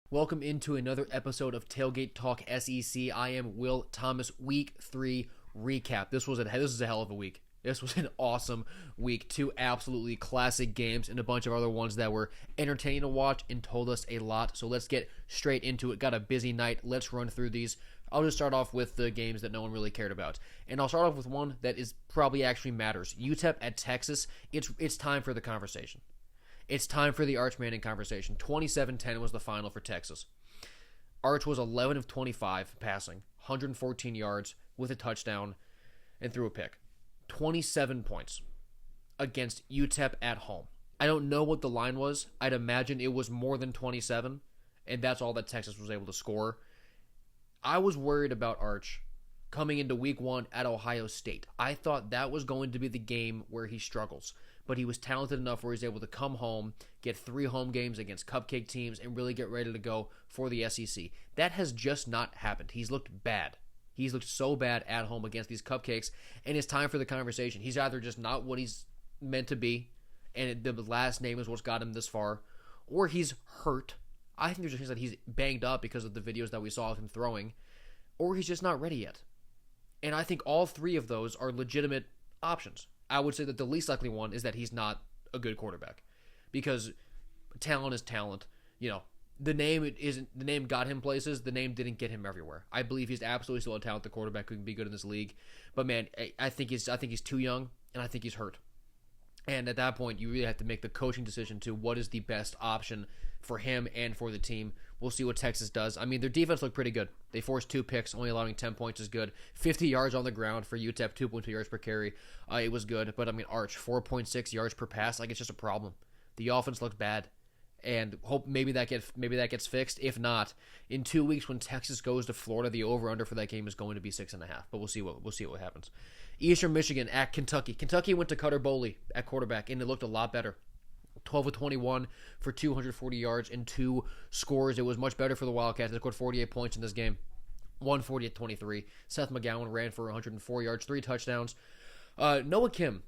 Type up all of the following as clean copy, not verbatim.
Welcome into another episode of Tailgate Talk SEC. I am Will Thomas. Week 3 recap. This was a hell of a week. This was an awesome week. Two absolutely classic games and a bunch of other ones that were entertaining to watch and told us a lot. So let's get straight into it. Got a busy night. Let's run through these. I'll just start off with the games that no one really cared about. And I'll start off with one that is probably actually matters. UTEP at Texas. It's time for the conversation. It's time for the Arch Manning conversation. 27-10 was the final for Texas. Arch was 11 of 25 passing, 114 yards with a touchdown, and threw a pick. 27 points against UTEP at home. I don't know what the line was. I'd imagine it was more than 27, and that's all that Texas was able to score. I was worried about Arch coming into week 1 at Ohio State. I thought that was going to be the game where he struggles. But he was talented enough where he's able to come home, get 3 home games against cupcake teams, and really get ready to go for the SEC. That has just not happened. He's looked bad. He's looked so bad at home against these cupcakes, and it's time for the conversation. He's either just not what he's meant to be, and the last name is what's got him this far, or he's hurt. I think there's a chance that he's banged up because of the videos that we saw of him throwing, or he's just not ready yet. And I think all 3 of those are legitimate options. I would say that the least likely one is that he's not a good quarterback, because talent is talent. You know, the name got him places. The name didn't get him everywhere. I believe he's absolutely still a talented quarterback who can be good in this league. But man, I think he's too young, and I think he's hurt. And at that point, you really have to make the coaching decision to what is the best option for him and for the team. We'll see what Texas does. I mean, their defense looked pretty good. They forced 2 picks, only allowing 10 points is good. 50 yards on the ground for UTEP, 2.2 yards per carry. It was good. But, I mean, Arch, 4.6 yards per pass. Like, it's just a problem. The offense looked bad. And hope maybe that gets fixed. If not, in 2 weeks when Texas goes to Florida, the over/under for that game is going to be 6.5. But we'll see what happens. Eastern Michigan at Kentucky. Kentucky went to Cutter Boley at quarterback, and it looked a lot better. 12 of 21 for 240 yards and 2 scores. It was much better for the Wildcats. They scored 48 points in this game. 140-23. Seth McGowan ran for 104 yards, 3 touchdowns. Noah Kim,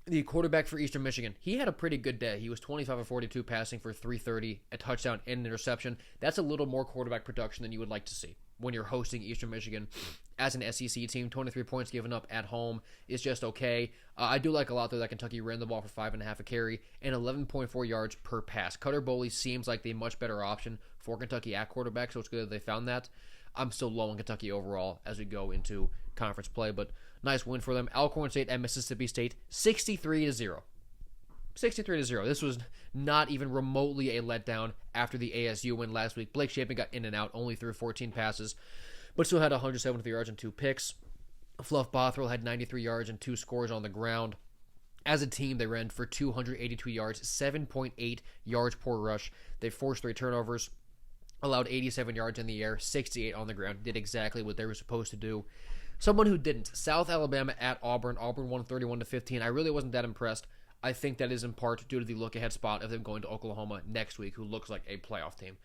the quarterback for Eastern Michigan, he had a pretty good day. He was 25 of 42 passing for 330, a touchdown and an interception. That's a little more quarterback production than you would like to see when you're hosting Eastern Michigan as an SEC team. 23 points given up at home is just okay. I do like a lot, though, that Kentucky ran the ball for 5.5 a carry and 11.4 yards per pass. Cutter Boley seems like the much better option for Kentucky at quarterback, so it's good that they found that. I'm still low on Kentucky overall as we go into conference play, but nice win for them. Alcorn State at Mississippi State, 63-0. 63-0. This was not even remotely a letdown after the ASU win last week. Blake Shapen got in and out, only threw 14 passes, but still had 173 yards and 2 picks. Fluff Bothrow had 93 yards and 2 scores on the ground. As a team, they ran for 282 yards, 7.8 yards per rush. They forced 3 turnovers, allowed 87 yards in the air, 68 on the ground. Did exactly what they were supposed to do. Someone who didn't. South Alabama at Auburn. Auburn won 31-15. I really wasn't that impressed. I think that is in part due to the look-ahead spot of them going to Oklahoma next week, who looks like a playoff team.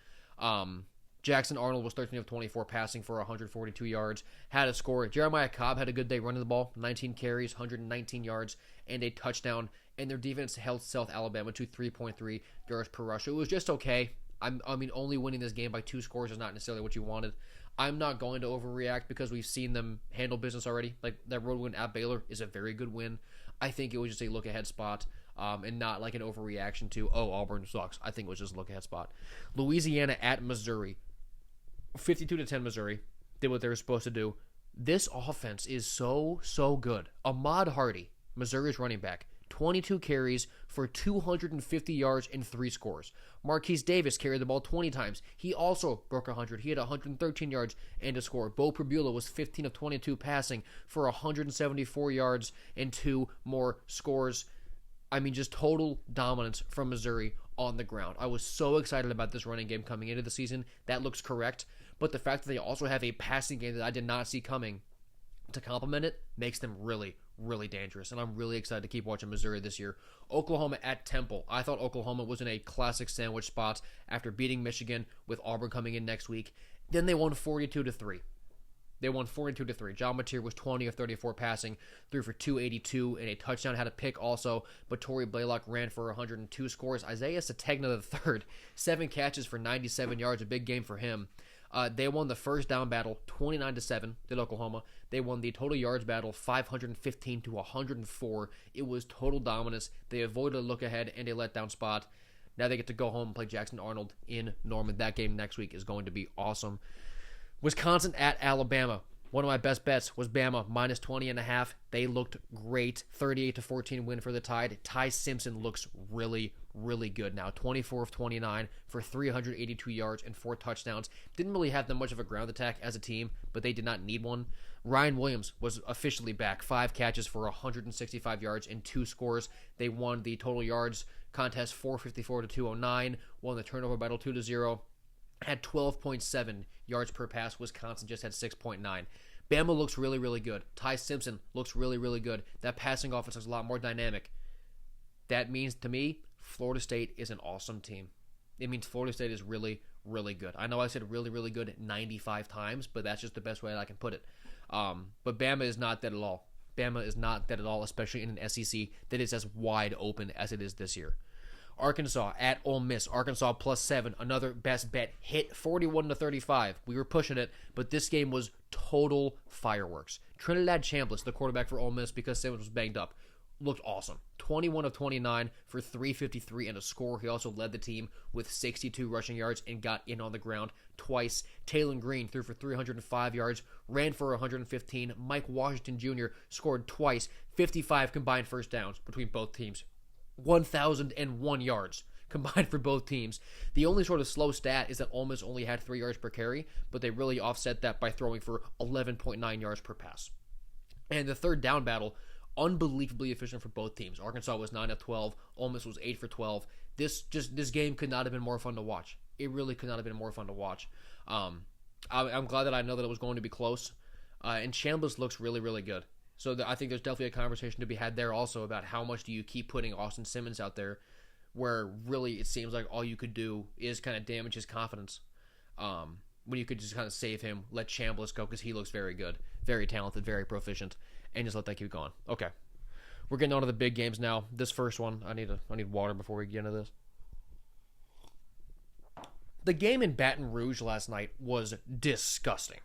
Jackson Arnold was 13 of 24 passing for 142 yards, had a score. Jeremiah Cobb had a good day running the ball, 19 carries, 119 yards, and a touchdown. And their defense held South Alabama to 3.3 yards per rush. It was just okay. I mean, only winning this game by 2 scores is not necessarily what you wanted. I'm not going to overreact because we've seen them handle business already. Like, that road win at Baylor is a very good win. I think it was just a look-ahead spot and not like an overreaction to, oh, Auburn sucks. I think it was just a look-ahead spot. Louisiana at Missouri. 52-10 Missouri. Did what they were supposed to do. This offense is so good. Ahmad Hardy, Missouri's running back, 22 carries for 250 yards and 3 scores. Marquise Davis carried the ball 20 times. He also broke 100. He had 113 yards and a score. Bo Pribula was 15 of 22 passing for 174 yards and 2 more scores. I mean, just total dominance from Missouri on the ground. I was so excited about this running game coming into the season. That looks correct. But the fact that they also have a passing game that I did not see coming to complement it makes them really, really dangerous. And I'm really excited to keep watching Missouri this year. Oklahoma at Temple. I thought Oklahoma was in a classic sandwich spot after beating Michigan with Auburn coming in next week. Then they won 42-3. They won 42-3. John Mateer was 20 of 34 passing, threw for 282 and a touchdown, had a pick also. But Torrey Blaylock ran for 102 scores. Isaiah Sategna III, 7 catches for 97 yards, a big game for him. They won the first down battle 29-7, did Oklahoma. They won the total yards battle 515 to 104. It was total dominance. They avoided a look ahead and a letdown spot. Now they get to go home and play Jackson Arnold in Norman. That game next week is going to be awesome. Wisconsin at Alabama. One of my best bets was Bama minus 20.5. They looked great. 38-14 win for the Tide. Ty Simpson looks really, really good now. 24 of 29 for 382 yards and 4 touchdowns. Didn't really have that much of a ground attack as a team, but they did not need one. Ryan Williams was officially back. 5 catches for 165 yards and 2 scores. They won the total yards contest 454 to 209. Won the turnover battle 2-0. Had 12.7 yards per pass. Wisconsin just had 6.9. Bama looks really, really good. Ty Simpson looks really, really good. That passing offense is a lot more dynamic. That means, to me, Florida State is an awesome team. It means Florida State is really, really good. I know I said really, really good 95 times, but that's just the best way that I can put it. But Bama is not that at all. Bama is not that at all, especially in an SEC that is as wide open as it is this year. Arkansas at Ole Miss. Arkansas +7. Another best bet. Hit 41-35. We were pushing it, but this game was total fireworks. Trinidad Chambliss, the quarterback for Ole Miss, because Simmons was banged up, looked awesome. 21 of 29 for 353 and a score. He also led the team with 62 rushing yards and got in on the ground twice. Taylon Green threw for 305 yards, ran for 115. Mike Washington Jr. scored twice. 55 combined first downs between both teams. 1,001 yards combined for both teams. The only sort of slow stat is that Ole Miss only had 3 yards per carry, but they really offset that by throwing for 11.9 yards per pass. And the third down battle, unbelievably efficient for both teams. Arkansas was 9 of 12. Ole Miss was 8 for 12. This game could not have been more fun to watch. It really could not have been more fun to watch. I'm glad that I know that it was going to be close. And Chambliss looks really, really good. So I think there's definitely a conversation to be had there also about how much do you keep putting Austin Simmons out there where really it seems like all you could do is kind of damage his confidence when you could just kind of save him, let Chambliss go because he looks very good, very talented, very proficient, and just let that keep going. Okay. We're getting on to the big games now. This first one, I need water before we get into this. The game in Baton Rouge last night was disgusting.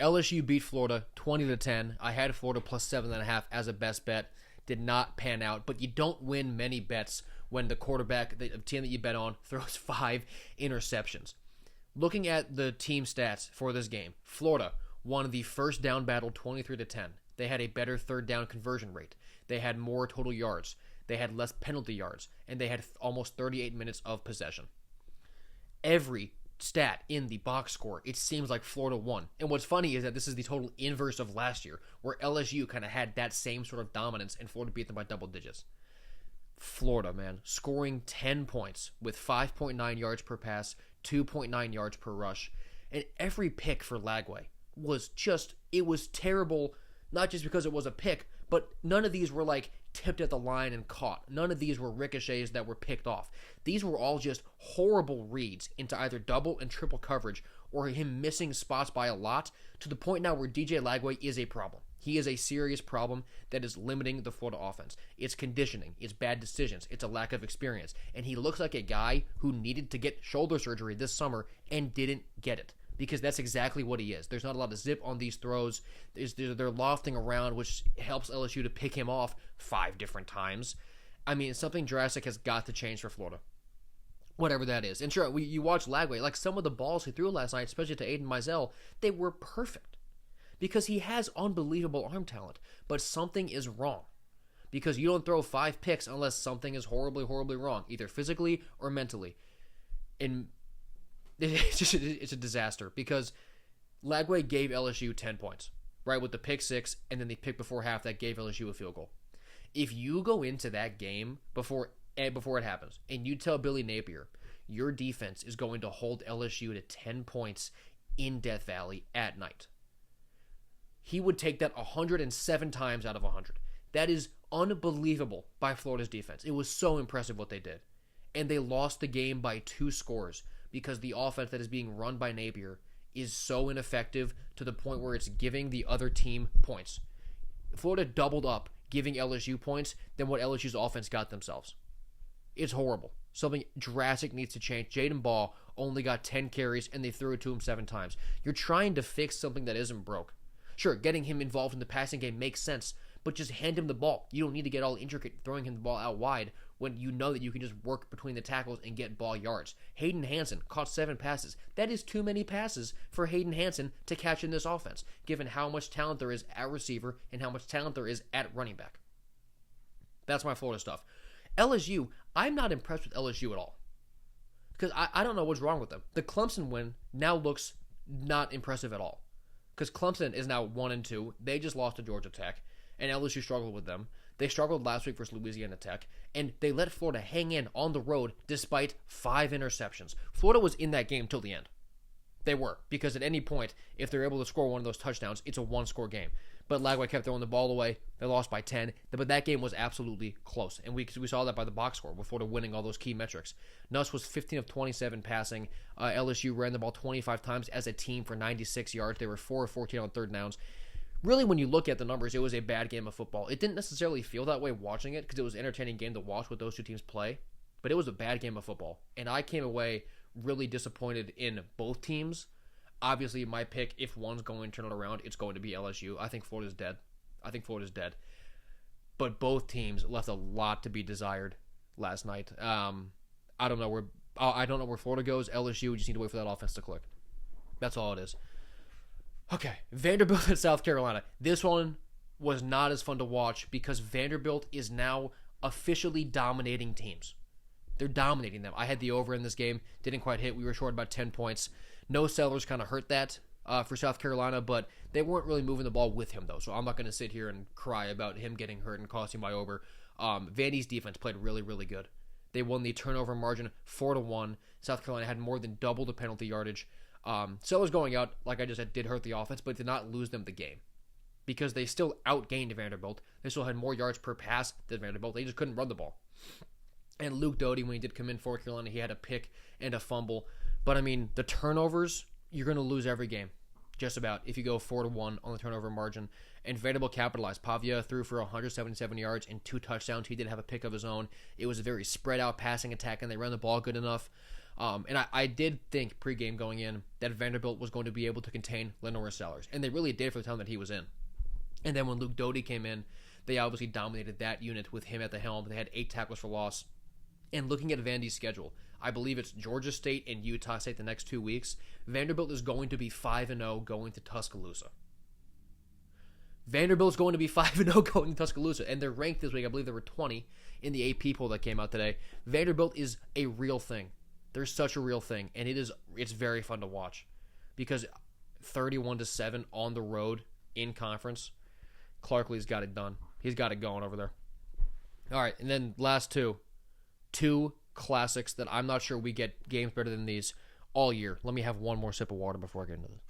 LSU beat Florida 20-10. I had Florida +7.5 as a best bet. Did not pan out, but you don't win many bets when the quarterback, the team that you bet on, throws 5 interceptions. Looking at the team stats for this game, Florida won the first down battle 23-10. They had a better third down conversion rate. They had more total yards. They had less penalty yards, and they had almost 38 minutes of possession. Every stat in the box score, it seems like Florida won. And what's funny is that this is the total inverse of last year, where LSU kind of had that same sort of dominance and Florida beat them by double digits. Florida, man, scoring 10 points with 5.9 yards per pass, 2.9 yards per rush. And every pick for Lagway was it was terrible, not just because it was a pick, but none of these were like tipped at the line and caught. None of these were ricochets that were picked off. These were all just horrible reads into either double and triple coverage or him missing spots by a lot, to the point now where DJ Lagway is a problem. He is a serious problem that is limiting the Florida offense. It's conditioning, it's bad decisions, it's a lack of experience, and he looks like a guy who needed to get shoulder surgery this summer and didn't get it. Because that's exactly what he is. There's not a lot of zip on these throws. They're lofting around, which helps LSU to pick him off 5 different times. I mean, something drastic has got to change for Florida. Whatever that is. And sure, you watch Lagway, like some of the balls he threw last night, especially to Aiden Mizell, they were perfect. Because he has unbelievable arm talent. But something is wrong. Because you don't throw 5 picks unless something is horribly, horribly wrong, either physically or mentally. And it's a disaster because Lagway gave LSU 10 points, right, with the pick 6 and then the pick before half that gave LSU a field goal. If you go into that game before it happens and you tell Billy Napier your defense is going to hold LSU to 10 points in Death Valley at night, he would take that 107 times out of 100. That is unbelievable by Florida's defense. It was so impressive what they did. And they lost the game by 2 scores. Because the offense that is being run by Napier is so ineffective to the point where it's giving the other team points. Florida doubled up giving LSU points than what LSU's offense got themselves. It's horrible. Something drastic needs to change. Jaden Ball only got 10 carries, and they threw it to him 7 times. You're trying to fix something that isn't broke. Sure, getting him involved in the passing game makes sense, but just hand him the ball. You don't need to get all intricate throwing him the ball out wide when you know that you can just work between the tackles and get ball yards. Hayden Hansen caught 7 passes. That is too many passes for Hayden Hansen to catch in this offense, given how much talent there is at receiver and how much talent there is at running back. That's my Florida stuff. LSU, I'm not impressed with LSU at all. Because I don't know what's wrong with them. The Clemson win now looks not impressive at all. Because Clemson is now 1-2. They just lost to Georgia Tech, and LSU struggled with them. They struggled last week versus Louisiana Tech, and they let Florida hang in on the road despite 5 interceptions. Florida was in that game till the end. They were, because at any point, if they're able to score one of those touchdowns, it's a one-score game. But Lagway kept throwing the ball away. They lost by 10. But that game was absolutely close. And we saw that by the box score, with Florida winning all those key metrics. Nuss was 15 of 27 passing. LSU ran the ball 25 times as a team for 96 yards. They were 4 of 14 on third downs. Really, when you look at the numbers, it was a bad game of football. It didn't necessarily feel that way watching it because it was an entertaining game to watch with those two teams play. But it was a bad game of football. And I came away really disappointed in both teams. Obviously, my pick, if one's going to turn it around, it's going to be LSU. I think Florida's dead. But both teams left a lot to be desired last night. I don't know where Florida goes. LSU, we just need to wait for that offense to click. That's all it is. Okay, Vanderbilt at South Carolina. This one was not as fun to watch because Vanderbilt is now officially dominating teams. They're dominating them. I had the over in this game. Didn't quite hit. We were short about 10 points. No Sellers kind of hurt that for South Carolina, but they weren't really moving the ball with him, though. So I'm not going to sit here and cry about him getting hurt and costing my over. Vandy's defense played really, really good. They won the turnover margin 4-1. South Carolina had more than double the penalty yardage. Sellers going out, like I just said, did hurt the offense, but did not lose them the game because they still outgained Vanderbilt. They still had more yards per pass than Vanderbilt. They just couldn't run the ball. And Luke Doty, when he did come in for Carolina, he had a pick and a fumble. But, I mean, the turnovers, you're going to lose every game, just about, if you go 4-1 on the turnover margin. And Vanderbilt capitalized. Pavia threw for 177 yards and 2 touchdowns. He did have a pick of his own. It was a very spread-out passing attack, and they ran the ball good enough. And I did think pregame going in that Vanderbilt was going to be able to contain Lenore Sellers. And they really did for the time that he was in. And then when Luke Doty came in, they obviously dominated that unit with him at the helm. They had 8 tackles for loss. And looking at Vandy's schedule, I believe it's Georgia State and Utah State the next 2 weeks. Vanderbilt is going to be 5-0 going to Tuscaloosa. Vanderbilt's going to be 5-0 going to Tuscaloosa, and they're ranked this week. I believe there were 20 in the AP poll that came out today. Vanderbilt is a real thing. They're such a real thing, and it's very fun to watch because 31-7 on the road in conference. Clarkley's got it done. He's got it going over there. All right, and then last two classics that I'm not sure we get games better than these all year. Let me have one more sip of water before I get into this.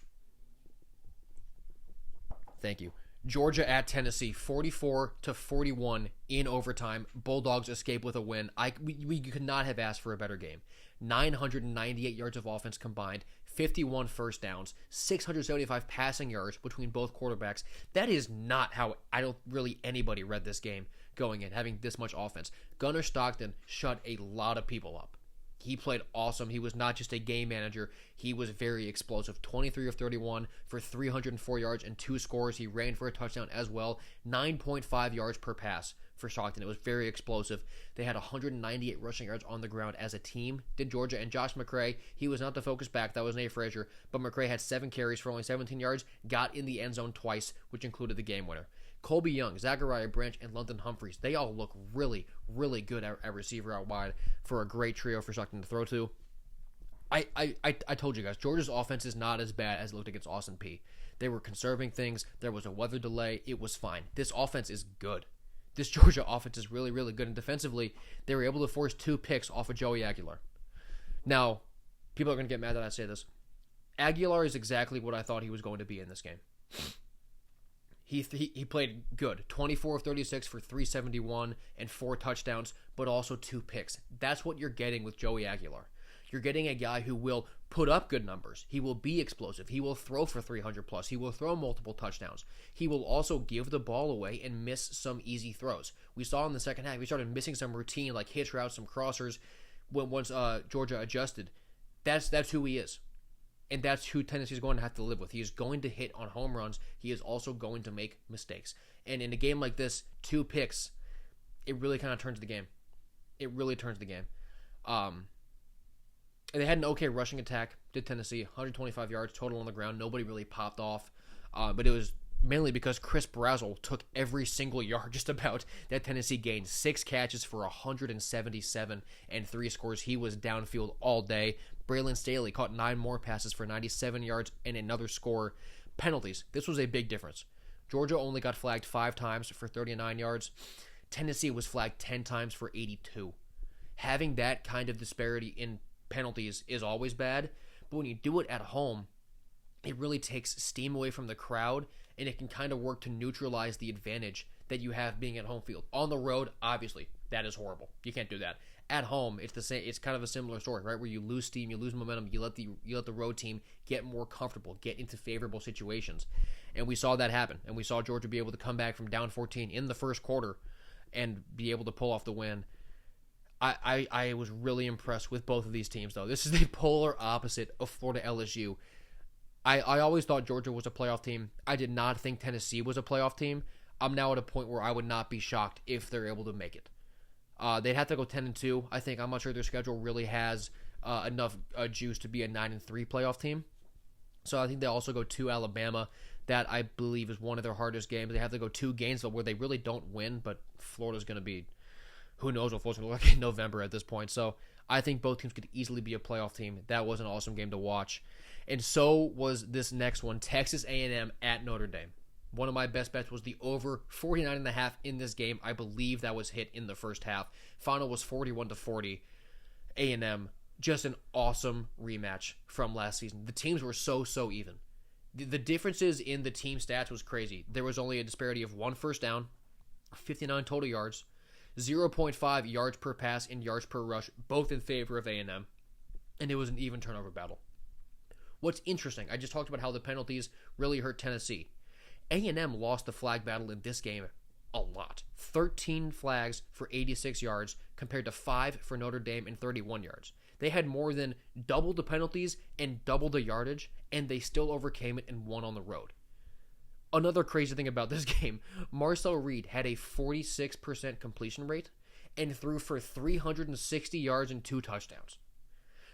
Thank you. Georgia at Tennessee, 44-41 in overtime. Bulldogs escape with a win. We could not have asked for a better game. 998 yards of offense combined, 51 first downs, 675 passing yards between both quarterbacks. That is not how anybody read this game going in, having this much offense. Gunnar Stockton shut a lot of people up. He played awesome. He was not just a game manager. He was very explosive. 23 of 31 for 304 yards and 2 scores. He ran for a touchdown as well. 9.5 yards per pass for Stockton. It was very explosive. They had 198 rushing yards on the ground as a team, did Georgia. And Josh McCray, he was not the focus back. That was Nate Frazier. But McCray had 7 carries for only 17 yards, got in the end zone twice, which included the game winner. Colby Young, Zachariah Branch, and London Humphreys, they all look really, really good at receiver out wide for a great trio for Stockton to throw to. I told you guys, Georgia's offense is not as bad as it looked against Austin Peay. They were conserving things. There was a weather delay. It was fine. This offense is good. This Georgia offense is really, really good. And defensively, they were able to force 2 picks off of Joey Aguilar. Now, people are going to get mad that I say this. Aguilar is exactly what I thought he was going to be in this game. He played good. 24 of 36 for 371 and 4 touchdowns, but also 2 picks. That's what you're getting with Joey Aguilar. You're getting a guy who will put up good numbers. He will be explosive. He will throw for 300 plus. He will throw multiple touchdowns. He will also give the ball away and miss some easy throws. We saw in the second half, he started missing some routine, like hitch routes, some crossers, once Georgia adjusted. That's who he is. And that's who Tennessee is going to have to live with. He is going to hit on home runs. He is also going to make mistakes. And in a game like this, 2 picks, it really kind of turns the game. It really turns the game. And they had an okay rushing attack, did Tennessee, 125 yards total on the ground. Nobody really popped off. But it was mainly because Chris Brazzell took every single yard just about that Tennessee gained. 6 catches for 177 and 3 scores. He was downfield all day. Braylon Staley caught 9 more passes for 97 yards and another score. Penalties. This was a big difference. Georgia only got flagged 5 times for 39 yards. Tennessee was flagged 10 times for 82. Having that kind of disparity in penalties is always bad, but when you do it at home, it really takes steam away from the crowd, and it can kind of work to neutralize the advantage that you have being at home field. On the road, obviously, that is horrible. You can't do that. At home, it's the same. It's kind of a similar story, right? Where you lose steam, you lose momentum, you let the road team get more comfortable, get into favorable situations, and we saw that happen. And we saw Georgia be able to come back from down 14 in the first quarter and be able to pull off the win. I was really impressed with both of these teams, though. This is the polar opposite of Florida LSU. I always thought Georgia was a playoff team. I did not think Tennessee was a playoff team. I'm now at a point where I would not be shocked if they're able to make it. They'd have to go 10-2. I think I'm not sure their schedule really has enough juice to be a 9-3 playoff team. So I think they also go to Alabama. That I believe is one of their hardest games. They have to go to Gainesville, where they really don't win, but Florida's going to be, who knows what Florida's going to look like in November at this point. So I think both teams could easily be a playoff team. That was an awesome game to watch. And so was this next one, Texas A&M at Notre Dame. One of my best bets was the over 49.5 in this game. I believe that was hit in the first half. Final was 41-40. A&M, just an awesome rematch from last season. The teams were so even. The differences in the team stats was crazy. There was only a disparity of 1 first down, 59 total yards, 0.5 yards per pass and yards per rush, both in favor of A&M, and it was an even turnover battle. What's interesting, I just talked about how the penalties really hurt Tennessee. A&M lost the flag battle in this game a lot. 13 flags for 86 yards compared to 5 for Notre Dame and 31 yards. They had more than double the penalties and double the yardage, and they still overcame it and won on the road. Another crazy thing about this game, Marcel Reed had a 46% completion rate and threw for 360 yards and 2 touchdowns.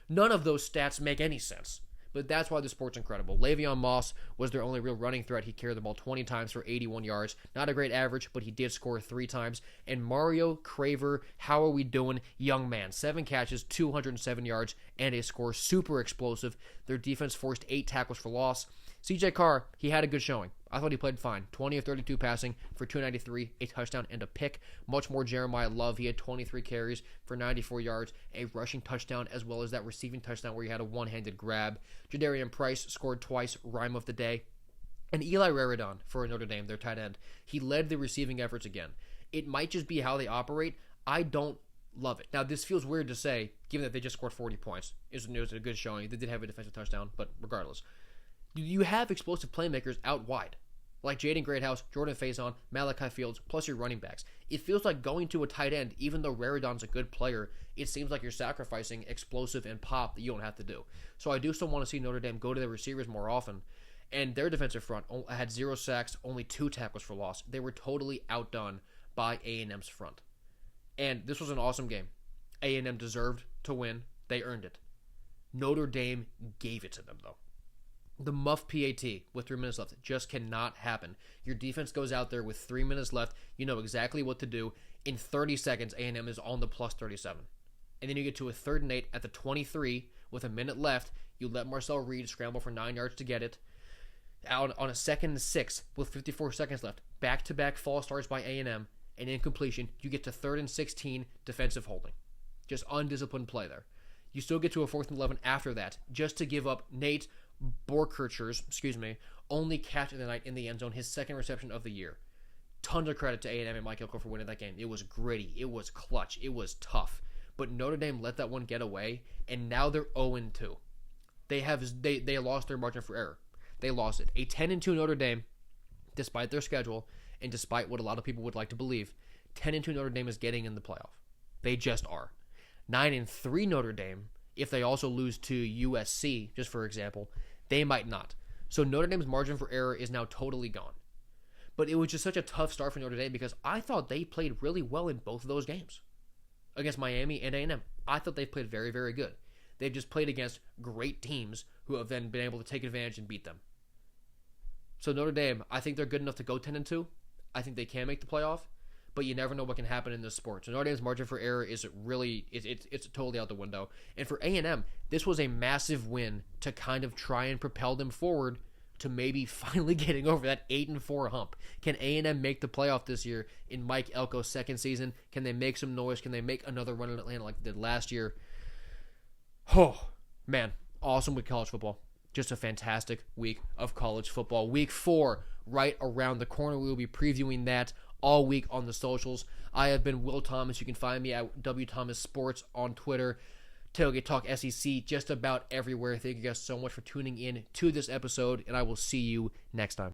None of those stats make any sense, but that's why the sport's incredible. Le'Veon Moss was their only real running threat. He carried the ball 20 times for 81 yards. Not a great average, but he did score 3 times. And Mario Craver, how are we doing? Young man, 7 catches, 207 yards, and a score. Super explosive. Their defense forced 8 tackles for loss. CJ Carr, he had a good showing. I thought he played fine. 20 of 32 passing for 293, a touchdown and a pick. Much more Jeremiah Love. He had 23 carries for 94 yards, a rushing touchdown, as well as that receiving touchdown where he had a one-handed grab. Jadarian Price scored twice, rhyme of the day. And Eli Raridon for Notre Dame, their tight end. He led the receiving efforts again. It might just be how they operate. I don't love it. Now, this feels weird to say, given that they just scored 40 points. It was a good showing. They did have a defensive touchdown, but regardless. You have explosive playmakers out wide, like Jaden Greathouse, Jordan Faison, Malachi Fields, plus your running backs. It feels like going to a tight end, even though Raridon's a good player, it seems like you're sacrificing explosive and pop that you don't have to do. So I do still want to see Notre Dame go to their receivers more often. And their defensive front had 0 sacks, only 2 tackles for loss. They were totally outdone by A&M's front. And this was an awesome game. A&M deserved to win. They earned it. Notre Dame gave it to them, though. The muff PAT with 3 minutes left just cannot happen. Your defense goes out there with 3 minutes left. You know exactly what to do. In 30 seconds, A&M is on the plus 37. And then you get to a 3rd and 8 at the 23 with a minute left. You let Marcel Reed scramble for 9 yards to get it. On a 2nd and 6 with 54 seconds left. Back-to-back false starts by A&M. And in completion, you get to 3rd and 16 defensive holding. Just undisciplined play there. You still get to a 4th and 11 after that, just to give up Nate Borkircher's, only catch of the night in the end zone, his 2nd reception of the year. Tons of credit to A&M and Mike Elko for winning that game. It was gritty. It was clutch. It was tough. But Notre Dame let that one get away, and now they're 0-2. They lost their margin for error. They lost it. A 10-2 Notre Dame, despite their schedule and despite what a lot of people would like to believe, 10-2 Notre Dame is getting in the playoff. They just are. 9-3 Notre Dame, if they also lose to USC, just for example, they might not. So Notre Dame's margin for error is now totally gone. But it was just such a tough start for Notre Dame because I thought they played really well in both of those games against Miami and A&M. I thought they played very, very good. They've just played against great teams who have then been able to take advantage and beat them. So Notre Dame, I think they're good enough to go 10-2. I think they can make the playoff, but you never know what can happen in this sport. So Notre Dame's margin for error is really it's totally out the window. And for A&M, this was a massive win to kind of try and propel them forward to maybe finally getting over that 8-4 hump. Can A&M make the playoff this year in Mike Elko's second season? Can they make some noise? Can they make another run in Atlanta like they did last year? Oh, man. Awesome with college football. Just a fantastic week of college football. Week 4 right around the corner. We will be previewing that all week on the socials. I have been Will Thomas. You can find me at W Thomas Sports on Twitter. Tailgate Talk SEC just about everywhere. Thank you guys so much for tuning in to this episode, and I will see you next time.